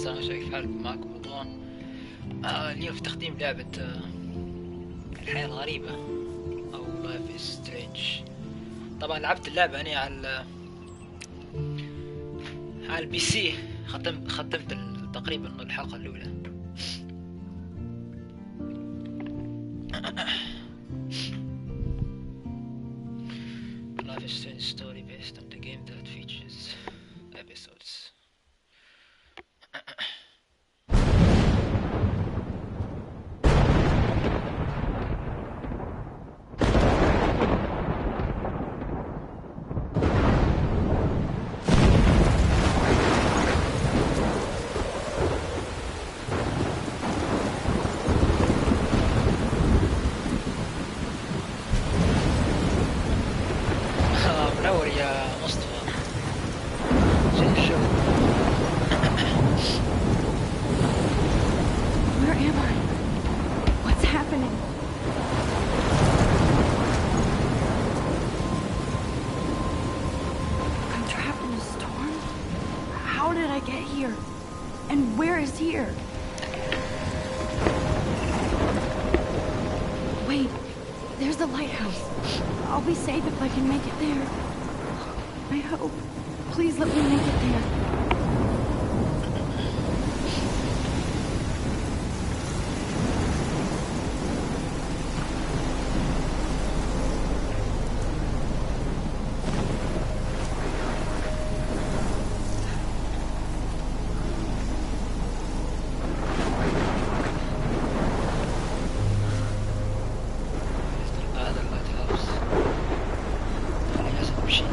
السلام عليكم، كيف حالكم؟ معكم رضوان. اليوم في تختيم لعبة الحياة الغريبة أو لايف سترينج. طبعا لعبت اللعبة أنا على البي سي، ختمت تقريبا الحلقة الأولى. Life is strange story based on the game that features episodes. منور يا مصطفى، زي الشغل. Where am I? What's happening? I'm trapped in a storm? How did I get here? And where is here? Wait, there's the lighthouse. I'll be safe if I can make it there. I hope. Please let me make it there. هذا اللايت هاوس أنا لازم أمشي له.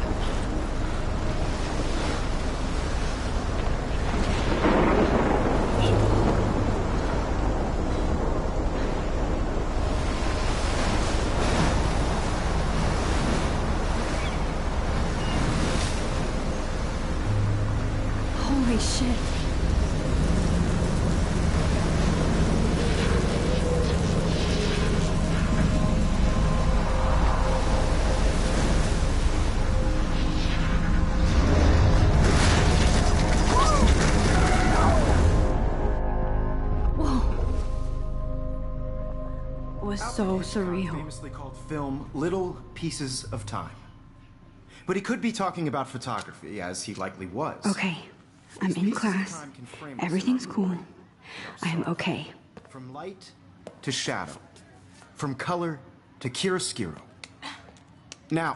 Holy shit. Whoa. Was so surreal. Famously called film Little Pieces of Time. But he could be talking about photography, as he likely was. Okay, I'm in class. Everything's cool. I am okay. From light to shadow. From color to chiaroscuro. Now,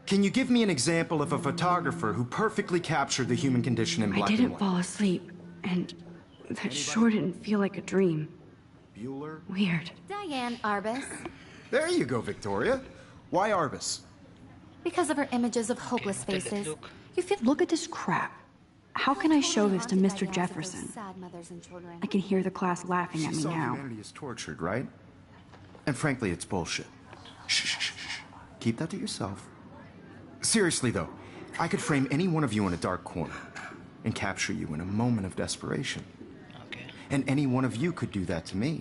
can you give me an example of a photographer who perfectly captured the human condition in I black and didn't white? fall asleep, and that sure didn't feel like a dream. Bueller? Weird. Diane Arbus. There you go, Victoria. Why Arbus? Because of her images of hopeless faces. You feel Look at this crap. How can I show this to Mr. Jefferson? sad mothers and children. I can hear the class laughing at She me saw now. humanity is tortured, right? And frankly, it's bullshit. Shh, shh, shh, shh. Keep that to yourself. Seriously, though, I could frame any one of you in a dark corner and capture you in a moment of desperation. Okay. And any one of you could do that to me.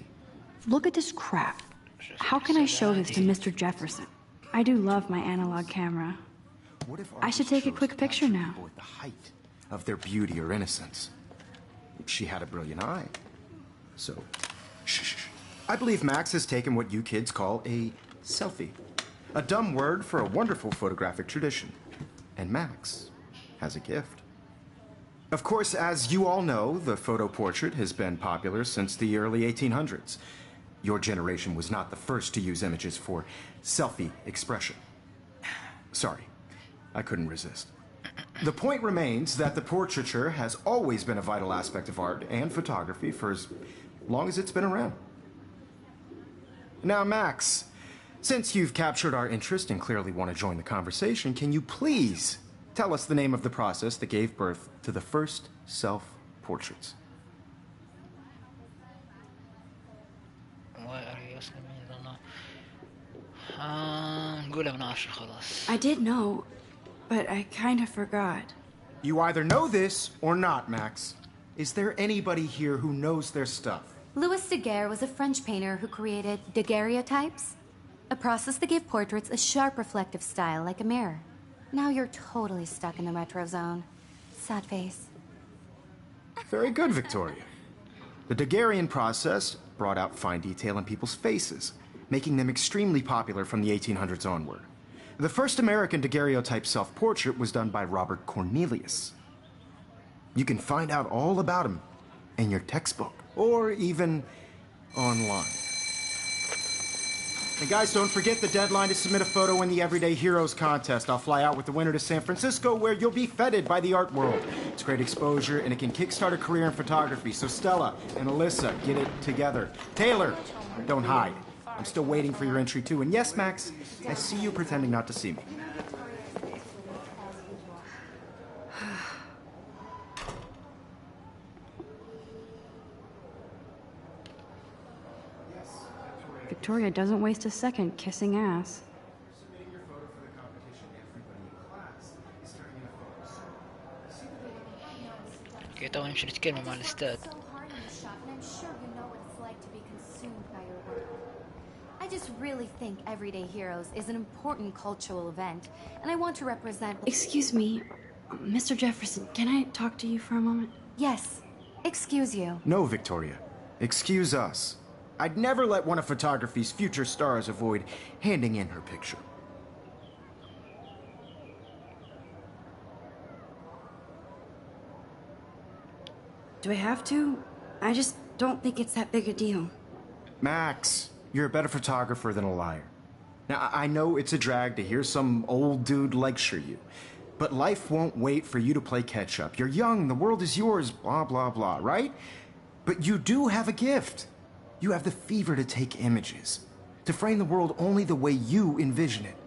Look at this crap. How can I show this to Mr. Jefferson? I do love my analog camera. What if I should Arbus take a chose quick to picture capture now. people at the height of their beauty or innocence? She had a brilliant eye. So, shh, shh, shh. I believe Max has taken what you kids call a selfie. A dumb word for a wonderful photographic tradition. And Max has a gift. Of course, as you all know, the photo portrait has been popular since the early 1800s. Your generation was not the first to use images for selfie expression. Sorry, I couldn't resist. The point remains that the portraiture has always been a vital aspect of art and photography for as long as it's been around. Now, Max, since you've captured our interest and clearly want to join the conversation, can you please tell us the name of the process that gave birth to the first self-portraits? Why are you asking me? I don't know. نقولها من 10 خلاص. I did know, but I kind of forgot. You either know this or not, Max. Is there anybody here who knows their stuff? Louis Daguerre was a French painter who created daguerreotypes, a process that gave portraits a sharp reflective style like a mirror. Now you're totally stuck in the retro zone. Sad face. Very good, Victoria. The Daguerrean process brought out fine detail in people's faces, making them extremely popular from the 1800s onward. The first American daguerreotype self-portrait was done by Robert Cornelius. You can find out all about him in your textbook, or even online. And guys, don't forget the deadline to submit a photo in the Everyday Heroes contest. I'll fly out with the winner to San Francisco, where you'll be feted by the art world. It's great exposure, and it can kickstart a career in photography. So Stella and Alyssa, get it together. Taylor, don't hide. I'm still waiting for your entry, too. And yes, Max, I see you pretending not to see me. Victoria doesn't waste a second kissing ass. اوكي تو نمشي نتكلم مع الاستاذ. I just really think Everyday Heroes is an important cultural event, and I want to represent... Excuse me, Mr. Jefferson, can I talk to you for a moment? Yes. Excuse you. No, Victoria. Excuse us. I'd never let one of photography's future stars avoid handing in her picture. Do I have to? I just don't think it's that big a deal. Max, you're a better photographer than a liar. Now, I know it's a drag to hear some old dude lecture you, but life won't wait for you to play catch-up. You're young, the world is yours, blah, blah, blah, right? But you do have a gift. You have the fever to take images, to frame the world only the way you envision it.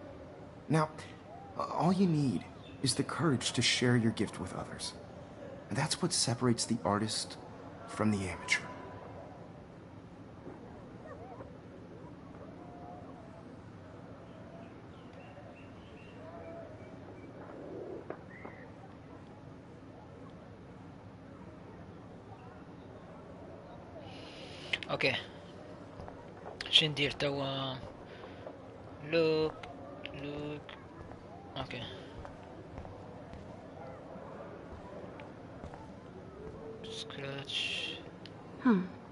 Now, all you need is the courage to share your gift with others. And that's what separates the artist from the amateur. اوكي شو ندير توا؟ لوك اوكي سكراتش.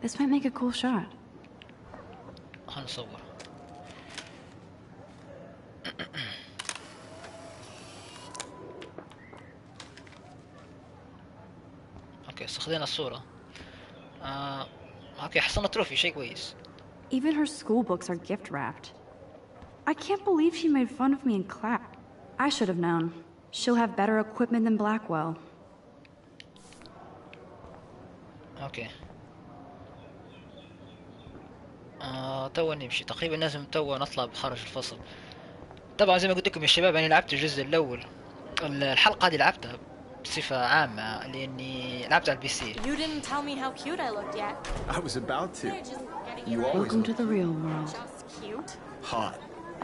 This might make a cool shot. خلنا نصور. اوكي استخدمنا الصورة. اوكي حصلنا تروفي شيء كويس. Even her school books are gift wrapped. I can't believe she made fun of me in class. I should have known. She'll have better equipment than Blackwell. اوكي توا نمشي تقريبا، لازم توا نطلع بخارج الفصل. طبعا زي ما قلت لكم يا شباب انا لعبت الجزء الاول، الحلقة هذه لعبتها بصفة عامة لاني لعبت على البي سي. You didn't tell me how cute I looked yet. I was about to. You always Welcome to the real world. Just cute. hot.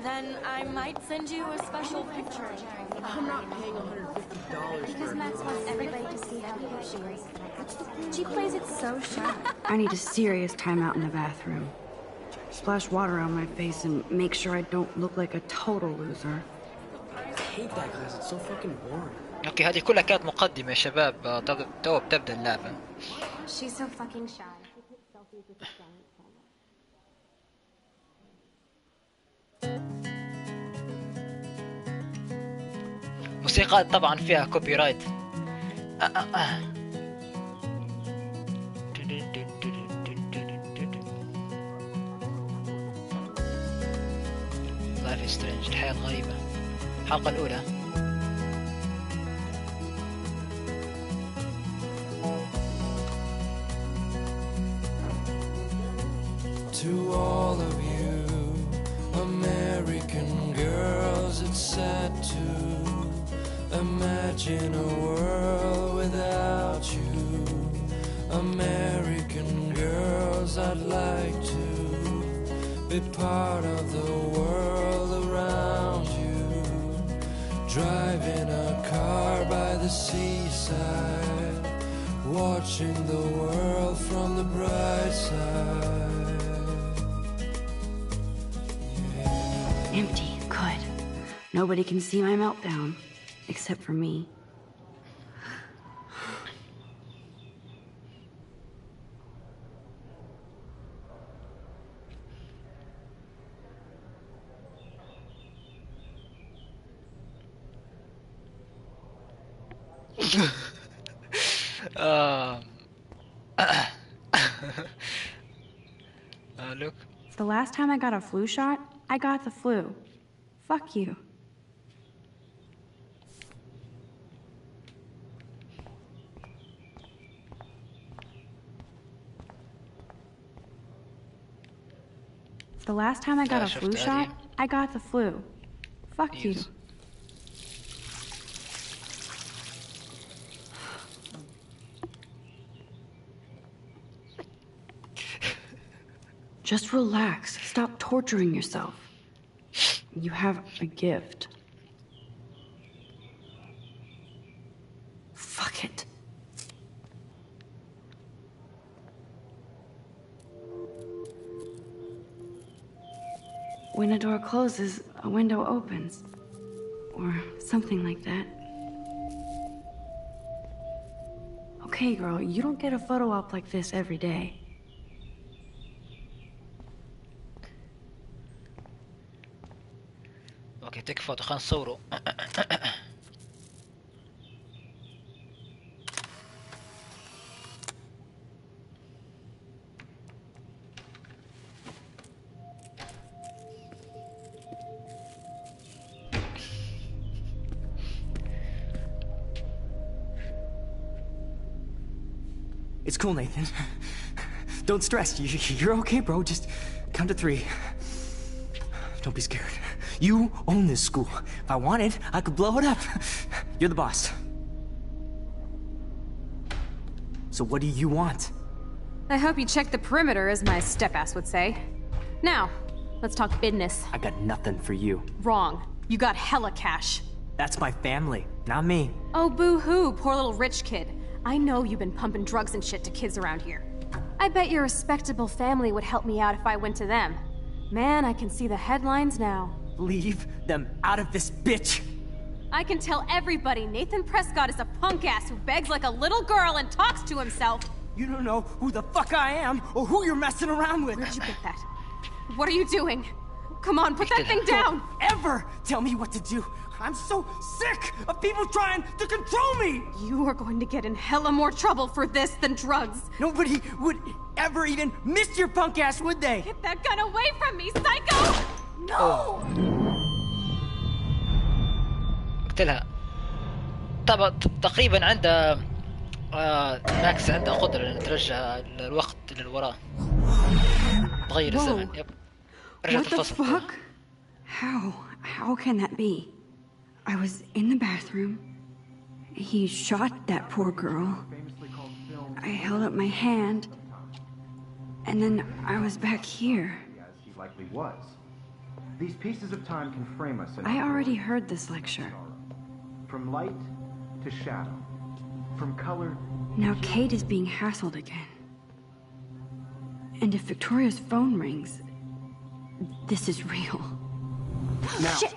Then I might send you a special picture. I'm not paying $150 Because Max wants everybody to see how cute she is. She plays it so shy. I need a serious timeout in the bathroom. Splash water on my face and make sure I don't look like a total loser. I hate that class. It's so fucking boring. اوكي هذه كلها كانت مقدمة يا شباب، توا بتبدأ اللعبة. She's so fucking shy. She takes selfies with the giant camera. موسيقى طبعا فيها كوبي رايت. لايف سترينج، الحياة الغريبة، الحلقة الأولى. To all of you American girls, it's sad to imagine a world without you. American girls, I'd like to be part of the world around you. Driving a car by the seaside, watching the world from the bright side. Empty. Good. Nobody can see my meltdown. Except for me. آه. look. The last time I got a flu shot, I got the flu. Fuck you. The last time I got a flu shot, I got the flu. Fuck you. Just relax. Stop torturing yourself. You have a gift. Fuck it. When a door closes, a window opens. Or something like that. Okay, girl, you don't get a photo op like this every day. اوكي تكفى خلينا نصوره. It's cool, Nathan. Don't stress. You're okay, bro. Just count to 3. Don't be scared. You own this school. If I wanted, I could blow it up. You're the boss. So what do you want? I hope you checked the perimeter, as my step-ass would say. Now, let's talk business. I got nothing for you. Wrong. You got hella cash. That's my family, not me. Oh, boo-hoo, poor little rich kid. I know you've been pumping drugs and shit to kids around here. I bet your respectable family would help me out if I went to them. Man, I can see the headlines now. Leave them out of this, bitch! I can tell everybody Nathan Prescott is a punk-ass who begs like a little girl and talks to himself. You don't know who the fuck I am or who you're messing around with. Where'd you get that? What are you doing? Come on, put that thing down! Don't ever tell me what to do. I'm so sick of people trying to control me! You are going to get in hella more trouble for this than drugs. Nobody would ever even miss your punk ass, would they? Get that gun away from me, psycho! No! اقتلها. طبعا تقريبا عنده ماكس عنده قدرة ان ترجع الوقت للوراء، تغير الزمن. يب رجعت What the الفصل. fuck? How can that be? I was in the bathroom. He shot that poor girl. I held up my hand. And then I was back here. As he likely was. These pieces of time can frame us in I already heard this lecture. From light to shadow. From color. Now Kate is being hassled again. And if Victoria's phone rings, this is real. Now, Shit!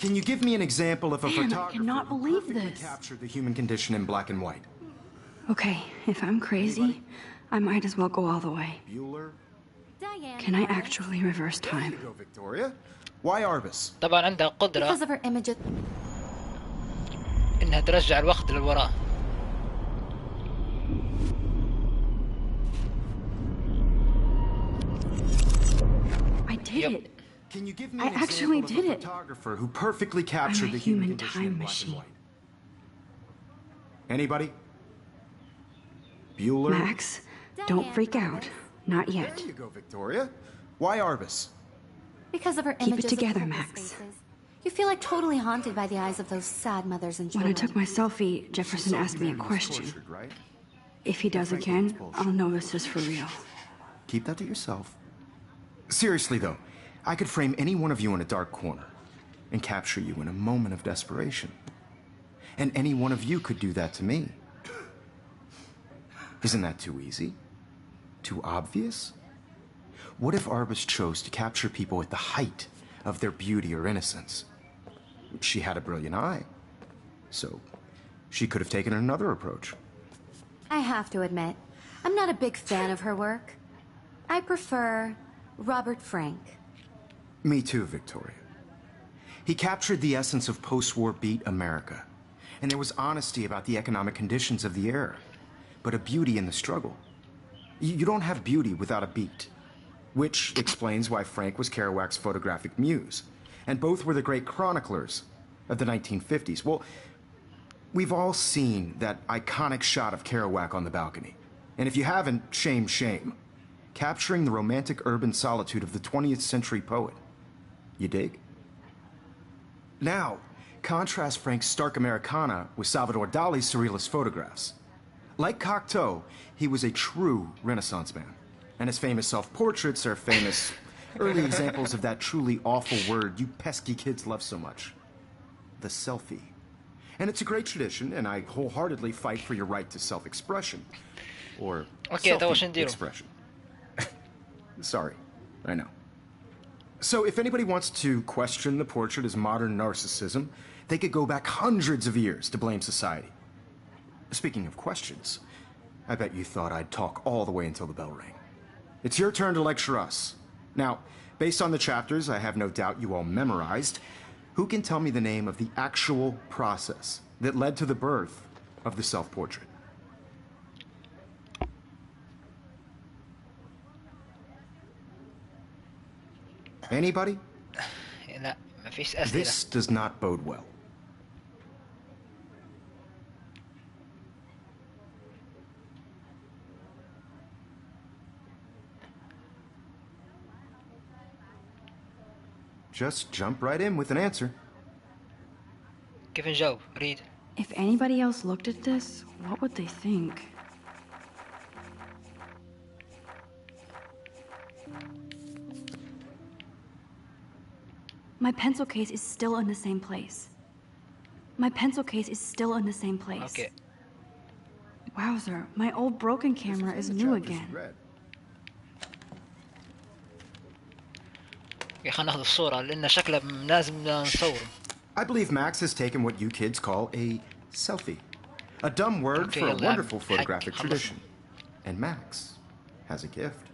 can you give me an example of a Man, I photographer cannot who believe perfectly this. captured the human condition in black and white? Okay, if I'm crazy, I might as well go all the way. Bueller? Diane. Can I actually reverse There time? you go, Victoria. Why Arbus? طبعا عندها قدرة Because of her images. انها ترجع الوقت للوراء. I did it. Can you give me I an actually example did of a it. photographer who perfectly captured I'm a the human human condition time in black and machine. white? Anybody? Bueller? Max, don't freak out. Not yet. There you go, Victoria. Why Arbus? Because of her Keep it images together, of hopeless Max. faces. You feel like totally haunted by the eyes of those sad mothers and When children. I took my selfie, Jefferson asked me a question. Tortured, right? If he does again, I'll know this is for real. Keep that to yourself. Seriously, though, I could frame any one of you in a dark corner and capture you in a moment of desperation. And any one of you could do that to me. Isn't that too easy? Too obvious? What if Arbus chose to capture people at the height of their beauty or innocence? She had a brilliant eye, so she could have taken another approach. I have to admit, I'm not a big fan of her work. I prefer Robert Frank. Me too, Victoria. He captured the essence of post-war beat America and there was honesty about the economic conditions of the era, but a beauty in the struggle. You don't have beauty without a beat, which explains why Frank was Kerouac's photographic muse, and both were the great chroniclers of the 1950s. Well, we've all seen that iconic shot of Kerouac on the balcony, and if you haven't, shame, shame. Capturing the romantic urban solitude of the 20th century poet. You dig? Now, contrast Frank's stark Americana with Salvador Dali's surrealist photographs. Like Cocteau, he was a true Renaissance man, and his famous self-portraits are famous early examples of that truly awful word you pesky kids love so much. The selfie. And it's a great tradition, and I wholeheartedly fight for your right to self-expression. Or self-expression. Sorry, I know. So if anybody wants to question the portrait as modern narcissism, they could go back hundreds of years to blame society. Speaking of questions, I bet you thought I'd talk all the way until the bell rang. It's your turn to lecture us. Now, based on the chapters I have no doubt you all memorized, who can tell me the name of the actual process that led to the birth of the self-portrait? Anybody? لا ما فيش أسئلة. This does not bode well. Just jump right in with an answer. كيف نجاوب؟ ريد. If anybody else looked at this, what would they think? My pencil case is still in the same place. My pencil case is still in the same place. Okay. Wowzer, my old broken camera is new again. خلينا ناخذ الصورة لأن شكله لازم نصوره. I believe Max has taken what you kids call a selfie. A dumb word for a wonderful photographic tradition. And Max has a gift.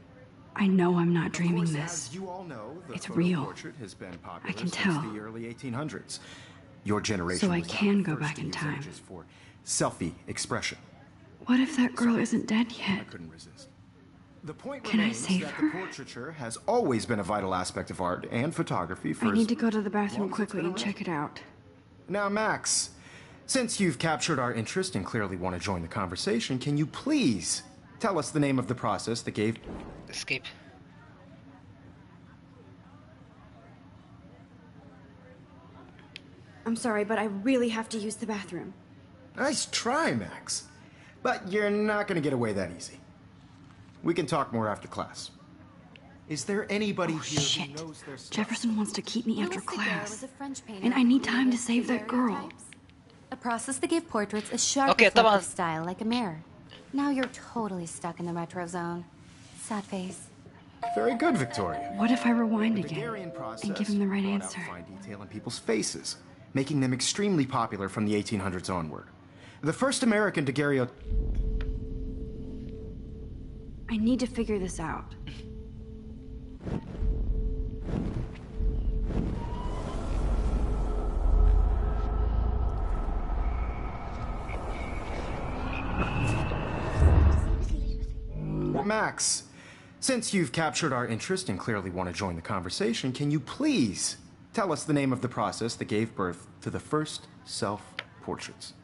I know I'm not dreaming this. You all know, the it's real. portrait has been popular I can since tell. the early 1800s. Your generation So I was can the go first back to in use time. images for selfie expression. What if that girl isn't dead I yet? couldn't resist. The point Can I remains save that her? the portraiture has always been a vital aspect of art and photography for I need as to go to the bathroom long as it's quickly been and check it out. Now, Max, since you've captured our interest and clearly want to join the conversation, can you please tell us the name of the process that gave... Escape. I'm sorry, but I really have to use the bathroom. Nice try, Max. But you're not going to get away that easy. We can talk more after class. Is there anybody here Shit. who knows their stuff? Jefferson wants to keep me after Louis Daguerre class. was a French painter And I need who time to created save that girl. daguerreotypes, a process that gave portraits a sharp Okay, reflective طبعاً. style like a mirror. Now you're totally stuck in the retro zone. Sad face. Very good, Victoria. What if I rewind The again Daguerrean process and give him the right brought out answer? fine detail in people's faces, making them extremely popular from the 1800s onward. The first American daguerreotype... I need to figure this out. Max, since you've captured our interest and clearly want to join the conversation, can you please tell us the name of the process that gave birth to the first self-portraits?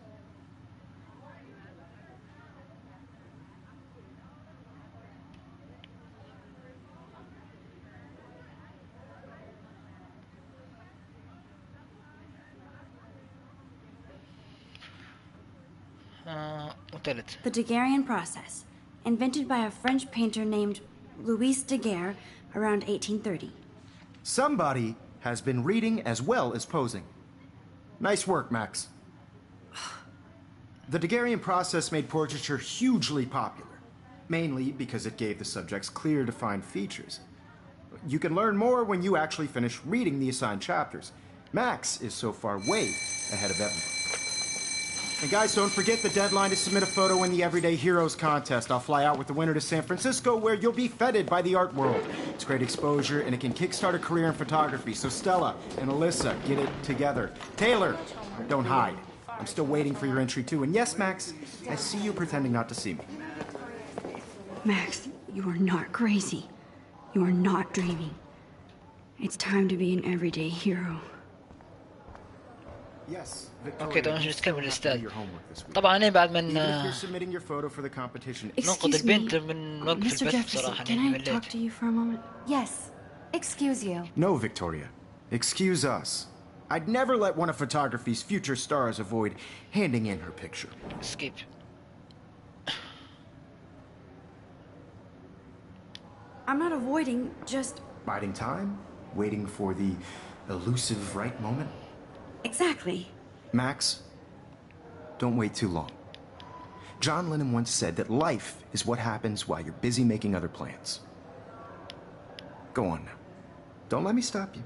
وثالث. The Daguerrean process, invented by a French painter named Louis Daguerre around 1830. Somebody has been reading as well as posing. Nice work, Max. The Daguerrean process made portraiture hugely popular, mainly because it gave the subjects clear, defined features. You can learn more when you actually finish reading the assigned chapters. Max is so far way ahead of everyone. And guys, don't forget the deadline to submit a photo in the Everyday Heroes contest. I'll fly out with the winner to San Francisco, where you'll be feted by the art world. It's great exposure, and it can kickstart a career in photography. So Stella and Alyssa, get it together. Taylor, don't hide. I'm still waiting for your entry too. And yes, Max, I see you pretending not to see me. Max, you are not crazy. You are not dreaming. It's time to be an everyday hero. Yes, اوكي طبعا Victoria, you نتكلم still have to do الاستاذ. your homework this week. طبعا انا بعد Even if من you're submitting your photo for the competition, ننقذ Excuse البنت me, من نوقف Mr. البث Jefferson, بصراحة can يعني I talk مليت. to you for a moment? Yes. Excuse you. No, Victoria. Excuse us. I'd never let one of photography's future stars avoid handing in her picture. سكيب. I'm not avoiding, just... Biding time, waiting for the elusive right moment. Exactly. Max, don't wait too long. John Lennon once said that life is what happens while you're busy making other plans. Go on now. Don't let me stop you.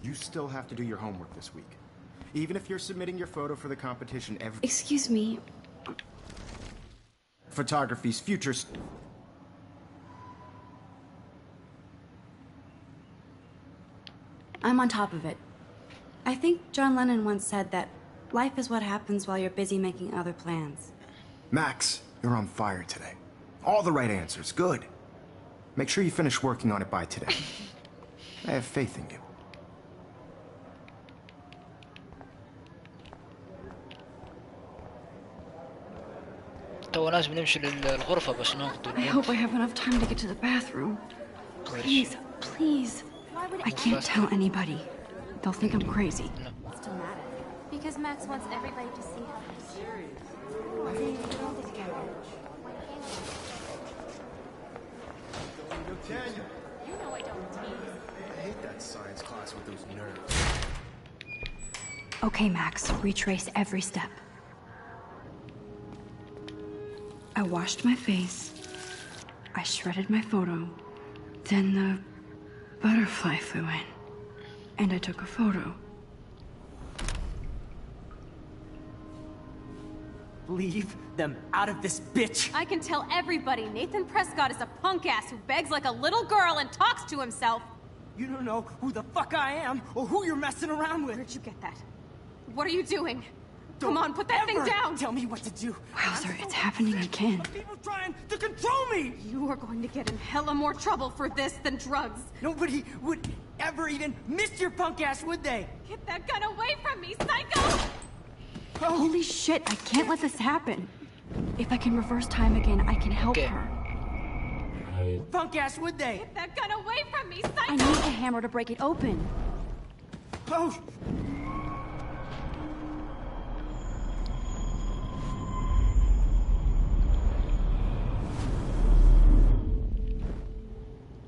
You still have to do your homework this week. Even if you're submitting your photo for the competition, Excuse me. photography's future I'm on top of it. I think John Lennon once said that life is what happens while you're busy making other plans. Max, you're on fire today. All the right answers. Good. Make sure you finish working on it by today. I have faith in you. تو لازم نمشي للغرفة بس ناخذ I hope I have enough time to get to the bathroom. Please, please. I can't tell anybody. They'll think I'm crazy. What's dramatic? Because Max wants everybody to see how he's serious. You know I don't tease. I hate that science class with those nerds. Okay, Max, retrace every step. I washed my face. I shredded my photo. Then the butterfly flew in. And I took a photo. Leave them out of this bitch! I can tell everybody Nathan Prescott is a punk ass who begs like a little girl and talks to himself. You don't know who the fuck I am or who you're messing around with. Where'd you get that? What are you doing? Come on, put that thing down! Tell me what to do. Wowzer, it's happening again. People trying to control me! You are going to get in hella more trouble for this than drugs. Nobody would ever even miss your punk ass, would they? Get that gun away from me, psycho! Holy shit, I can't let this happen. If I can reverse time again, I can help Okay. her. Punk ass, would they? Get that gun away from me, I psycho! need a hammer to break it open. Oh!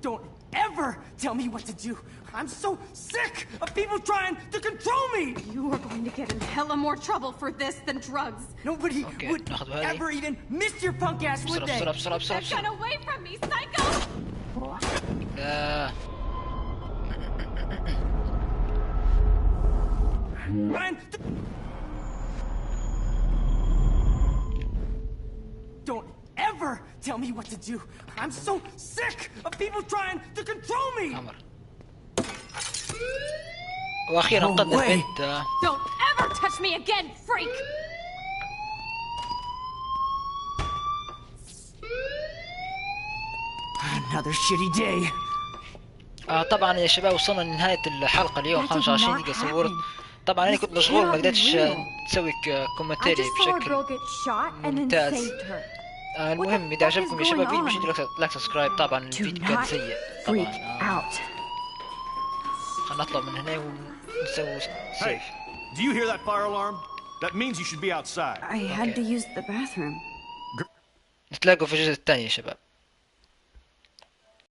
Don't ever tell me what to do. I'm so sick of people trying to control me. You are going to get in hella more trouble for this than drugs. Nobody Okay, would ناخذ هذه. ever even miss your punk ass, would بسرعة they? بسرعة بسرعة Get بسرعة that gun بسرعة. away from me, psycho! لا Trying to- Don't ever tell me what to do. I'm so sick of people trying to control me. عمر. واخيرا انقذنا way. البنت. Don't ever touch me again, freak! Another shitty day. طبعا يا شباب وصلنا لنهاية الحلقة اليوم. That did 25 not دقيقة happen. صورت. طبعا انا كنت مشغول ما cannot be قدرتش real. نسوي I كومنتاري just saw a بشكل girl get shot and then ممتاز. saved her. المهم What the اذا fuck عجبكم is يا شباب going فيديو مش on? لايك سبسكرايب. طبعا Do الفيديو كان not سيء freak طبعا. out. خلينا نطلع من هنا ونسوي Hey, سيف. do you hear that fire alarm? That means you should be outside. I had to use the bathroom. نتلاقوا في الجزء الثاني يا شباب.